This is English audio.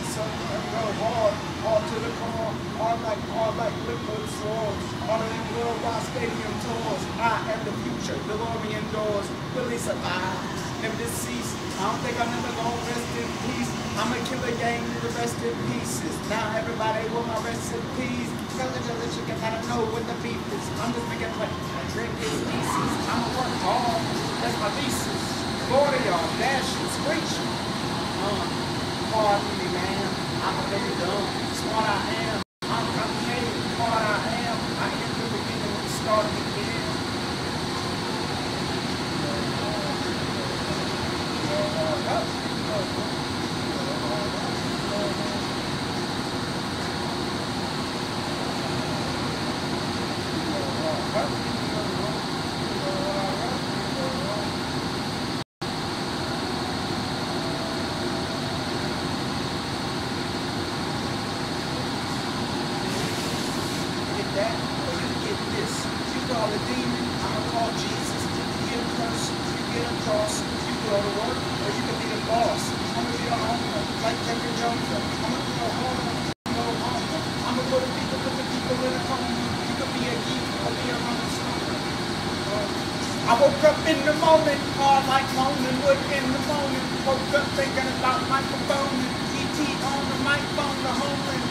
So go hard, hard to the core, hard like liquid swords. All of them worldwide stadium tours. I am the future, DeLorean doors. Will he survive? Never deceased. I don't think I'm never gonna rest in peace. I'ma kill a gang to the rest in pieces. Now everybody want my recipes. Tell the delicious, you gotta know what the beef is. I'm just making like a drink is species. I'ma work hard. That's my thesis. Glory y'all, dashing, screeching. Pardon me, man. I'm a baby dumb. It's what I am. I'm complicated. What I am. I am the beginning when the start begins. That, or you get this. You call a demon, I'ma call Jesus. You get a curse, you get a cross. You go to work, or you can be the boss. I'ma be a homer, like Kevin Jones. I'ma be a homer, no homer. I'ma go to people, put the people in a coma. You could be a geek, or be a running stoner. I woke up in the moment, hard like moaning, wood in the morning. Woke up thinking about microphone, ET on the microphone, the homeland.